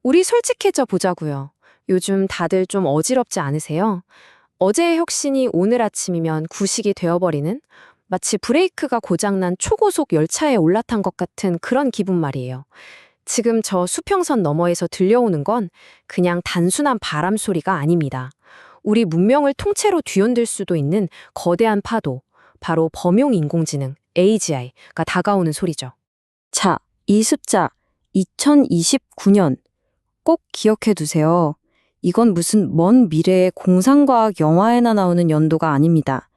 우리 솔직해져 보자고요. 요즘 다들 좀 어지럽지 않으세요? 어제의 혁신이 오늘 아침이면 구식이 되어버리는 마치 브레이크가 고장난 초고속 열차에 올라탄 것 같은 그런 기분 말이에요. 지금 저 수평선 너머에서 들려오는 건 그냥 단순한 바람 소리가 아닙니다. 우리 문명을 통째로 뒤흔들 수도 있는 거대한 파도, 바로 범용 인공지능, AGI가 다가오는 소리죠. 자, 이 숫자 2029년 꼭 기억해 두세요. 이건 무슨 먼 미래의 공상과학 영화에나 나오는 연도가 아닙니다.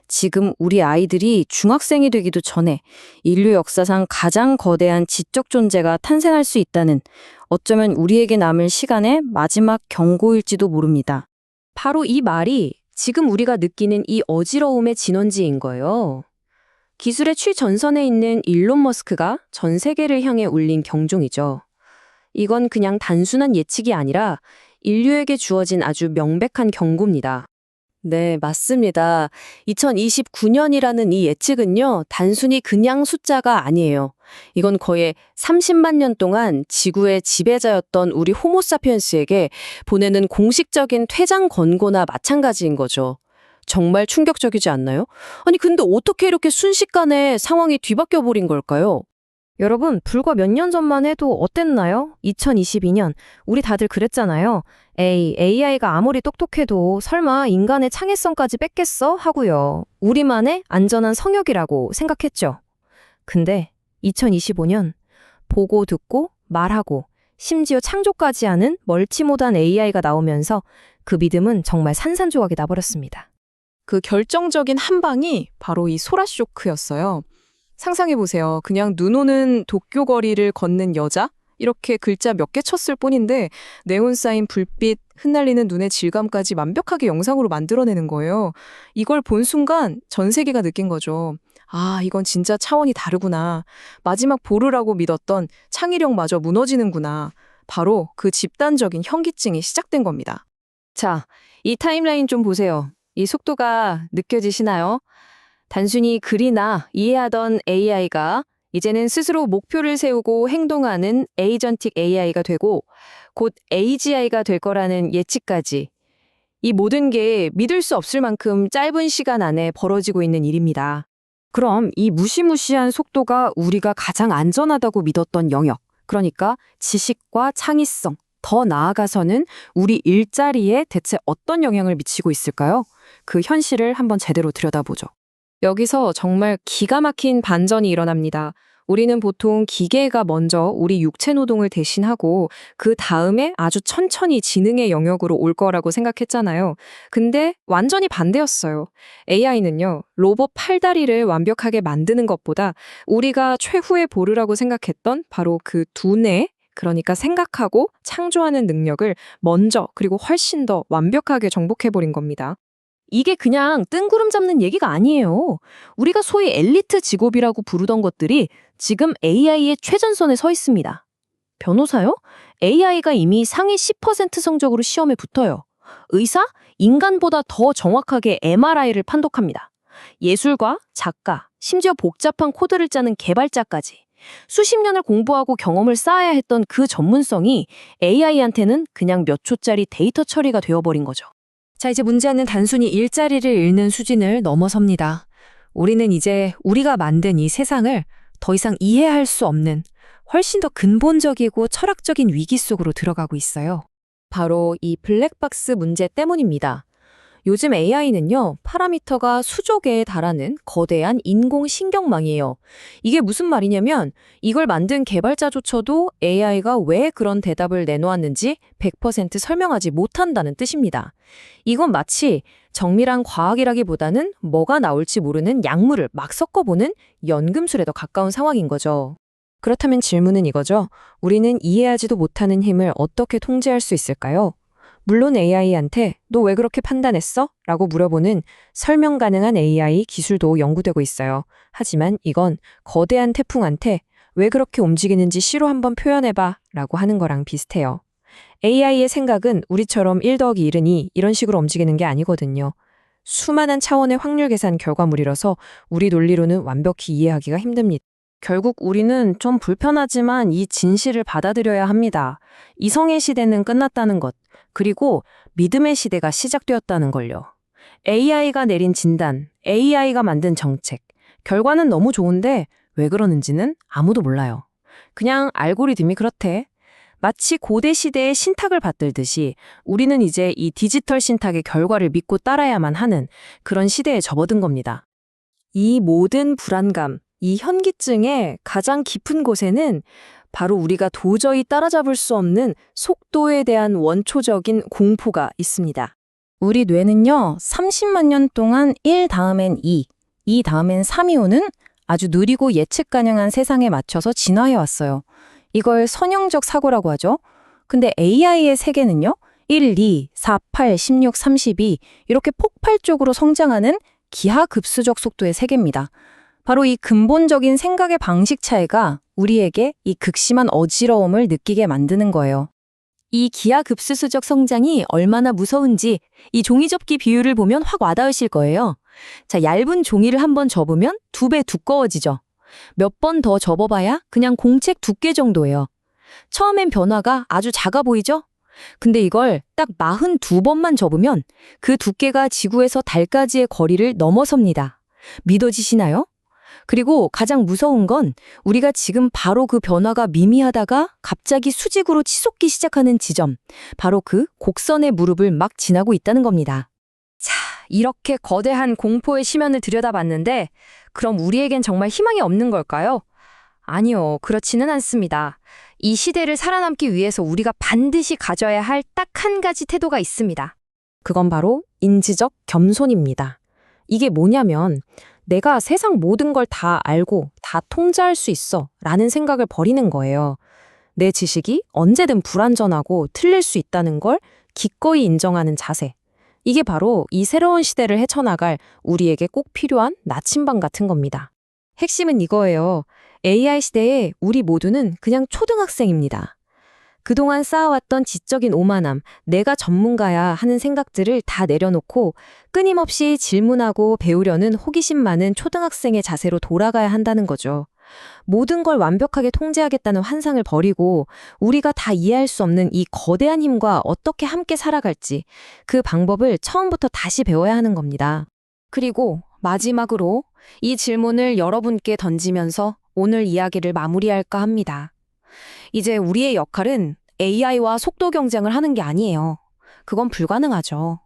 지금 우리 아이들이 중학생이 되기도 전에 인류 역사상 가장 거대한 지적 존재가 탄생할 수 있다는, 어쩌면 우리에게 남을 시간의 마지막 경고일지도 모릅니다. 바로 이 말이 지금 우리가 느끼는 이 어지러움의 진원지인 거예요. 기술의 최전선에 있는 일론 머스크가 전 세계를 향해 울린 경종이죠. 이건 그냥 단순한 예측이 아니라 인류에게 주어진 아주 명백한 경고입니다. 네, 맞습니다. 2029년이라는 이 예측은요, 단순히 그냥 숫자가 아니에요. 이건 거의 30만 년 동안 지구의 지배자였던 우리 호모사피엔스에게 보내는 공식적인 퇴장 권고나 마찬가지인 거죠. 정말 충격적이지 않나요? 아니, 근데 어떻게 이렇게 순식간에 상황이 뒤바뀌어 버린 걸까요? 여러분, 불과 몇 년 전만 해도 어땠나요? 2022년, 우리 다들 그랬잖아요. AI가 아무리 똑똑해도 설마 인간의 창의성까지 뺏겠어? 하고요. 우리만의 안전한 성역이라고 생각했죠. 근데 2025년, 보고 듣고 말하고 심지어 창조까지 하는 멀티모단 AI가 나오면서 그 믿음은 정말 산산조각이 나버렸습니다. 그 결정적인 한 방이 바로 이 소라 쇼크였어요. 상상해보세요. 그냥 눈 오는 도쿄 거리를 걷는 여자? 이렇게 글자 몇 개 쳤을 뿐인데 네온 사인, 불빛, 흩날리는 눈의 질감까지 완벽하게 영상으로 만들어내는 거예요. 이걸 본 순간 전 세계가 느낀 거죠. 아, 이건 진짜 차원이 다르구나. 마지막 보루라고 믿었던 창의력마저 무너지는구나. 바로 그 집단적인 현기증이 시작된 겁니다. 자, 이 타임라인 좀 보세요. 이 속도가 느껴지시나요? 단순히 글이나 이해하던 AI가 이제는 스스로 목표를 세우고 행동하는 에이전틱 AI가 되고 곧 AGI가 될 거라는 예측까지. 이 모든 게 믿을 수 없을 만큼 짧은 시간 안에 벌어지고 있는 일입니다. 그럼 이 무시무시한 속도가 우리가 가장 안전하다고 믿었던 영역, 그러니까 지식과 창의성, 더 나아가서는 우리 일자리에 대체 어떤 영향을 미치고 있을까요? 그 현실을 한번 제대로 들여다보죠. 여기서 정말 기가 막힌 반전이 일어납니다. 우리는 보통 기계가 먼저 우리 육체 노동을 대신하고 그 다음에 아주 천천히 지능의 영역으로 올 거라고 생각했잖아요. 근데 완전히 반대였어요. AI는요, 로봇 팔다리를 완벽하게 만드는 것보다 우리가 최후의 보루라고 생각했던 바로 그 두뇌, 그러니까 생각하고 창조하는 능력을 먼저 그리고 훨씬 더 완벽하게 정복해버린 겁니다. 이게 그냥 뜬구름 잡는 얘기가 아니에요. 우리가 소위 엘리트 직업이라고 부르던 것들이 지금 AI의 최전선에 서 있습니다. 변호사요? AI가 이미 상위 10% 성적으로 시험에 붙어요. 의사? 인간보다 더 정확하게 MRI를 판독합니다. 예술가, 작가, 심지어 복잡한 코드를 짜는 개발자까지. 수십 년을 공부하고 경험을 쌓아야 했던 그 전문성이 AI한테는 그냥 몇 초짜리 데이터 처리가 되어버린 거죠. 자, 이제 문제는 단순히 일자리를 잃는 수준을 넘어섭니다. 우리는 이제 우리가 만든 이 세상을 더 이상 이해할 수 없는 훨씬 더 근본적이고 철학적인 위기 속으로 들어가고 있어요. 바로 이 블랙박스 문제 때문입니다. 요즘 AI는요, 파라미터가 수조 개에 달하는 거대한 인공신경망이에요. 이게 무슨 말이냐면 이걸 만든 개발자조차도 AI가 왜 그런 대답을 내놓았는지 100% 설명하지 못한다는 뜻입니다. 이건 마치 정밀한 과학이라기보다는 뭐가 나올지 모르는 약물을 막 섞어보는 연금술에 더 가까운 상황인 거죠. 그렇다면 질문은 이거죠. 우리는 이해하지도 못하는 힘을 어떻게 통제할 수 있을까요? 물론 AI한테 너 왜 그렇게 판단했어? 라고 물어보는 설명 가능한 AI 기술도 연구되고 있어요. 하지만 이건 거대한 태풍한테 왜 그렇게 움직이는지 시로 한번 표현해봐 라고 하는 거랑 비슷해요. AI의 생각은 우리처럼 1 더하기 1은 2 이런 식으로 움직이는 게 아니거든요. 수많은 차원의 확률 계산 결과물이라서 우리 논리로는 완벽히 이해하기가 힘듭니다. 결국 우리는 좀 불편하지만 이 진실을 받아들여야 합니다. 이성의 시대는 끝났다는 것, 그리고 믿음의 시대가 시작되었다는 걸요. AI가 내린 진단, AI가 만든 정책, 결과는 너무 좋은데 왜 그러는지는 아무도 몰라요. 그냥 알고리즘이 그렇대. 마치 고대 시대의 신탁을 받들듯이 우리는 이제 이 디지털 신탁의 결과를 믿고 따라야만 하는 그런 시대에 접어든 겁니다. 이 모든 불안감, 이 현기증의 가장 깊은 곳에는 바로 우리가 도저히 따라잡을 수 없는 속도에 대한 원초적인 공포가 있습니다. 우리 뇌는요, 30만 년 동안 1 다음엔 2, 2 다음엔 3이 오는 아주 느리고 예측 가능한 세상에 맞춰서 진화해 왔어요. 이걸 선형적 사고라고 하죠. 근데 AI의 세계는요, 1, 2, 4, 8, 16, 32 이렇게 폭발적으로 성장하는 기하급수적 속도의 세계입니다. 바로 이 근본적인 생각의 방식 차이가 우리에게 이 극심한 어지러움을 느끼게 만드는 거예요. 이 기하급수적 성장이 얼마나 무서운지 이 종이접기 비율을 보면 확 와닿으실 거예요. 자, 얇은 종이를 한번 접으면 2배 두꺼워지죠. 몇 번 더 접어봐야 그냥 공책 두께 정도예요. 처음엔 변화가 아주 작아 보이죠? 근데 이걸 딱 42번만 접으면 그 두께가 지구에서 달까지의 거리를 넘어섭니다. 믿어지시나요? 그리고 가장 무서운 건 우리가 지금 바로 그 변화가 미미하다가 갑자기 수직으로 치솟기 시작하는 지점, 바로 그 곡선의 무릎을 막 지나고 있다는 겁니다. 자, 이렇게 거대한 공포의 심연을 들여다봤는데 그럼 우리에겐 정말 희망이 없는 걸까요? 아니요, 그렇지는 않습니다. 이 시대를 살아남기 위해서 우리가 반드시 가져야 할 딱 한 가지 태도가 있습니다. 그건 바로 인지적 겸손입니다. 이게 뭐냐면 내가 세상 모든 걸 다 알고 다 통제할 수 있어 라는 생각을 버리는 거예요. 내 지식이 언제든 불완전하고 틀릴 수 있다는 걸 기꺼이 인정하는 자세. 이게 바로 이 새로운 시대를 헤쳐나갈 우리에게 꼭 필요한 나침반 같은 겁니다. 핵심은 이거예요. AI 시대에 우리 모두는 그냥 초등학생입니다. 그동안 쌓아왔던 지적인 오만함, 내가 전문가야 하는 생각들을 다 내려놓고 끊임없이 질문하고 배우려는 호기심 많은 초등학생의 자세로 돌아가야 한다는 거죠. 모든 걸 완벽하게 통제하겠다는 환상을 버리고 우리가 다 이해할 수 없는 이 거대한 힘과 어떻게 함께 살아갈지 그 방법을 처음부터 다시 배워야 하는 겁니다. 그리고 마지막으로 이 질문을 여러분께 던지면서 오늘 이야기를 마무리할까 합니다. 이제 우리의 역할은 AI와 속도 경쟁을 하는 게 아니에요. 그건 불가능하죠.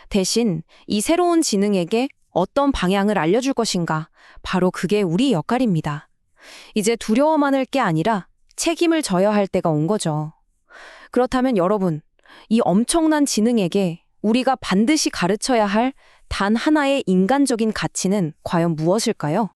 대신 이 새로운 지능에게 어떤 방향을 알려줄 것인가, 바로 그게 우리 역할입니다. 이제 두려워만 할 게 아니라 책임을 져야 할 때가 온 거죠. 그렇다면 여러분, 이 엄청난 지능에게 우리가 반드시 가르쳐야 할 단 하나의 인간적인 가치는 과연 무엇일까요?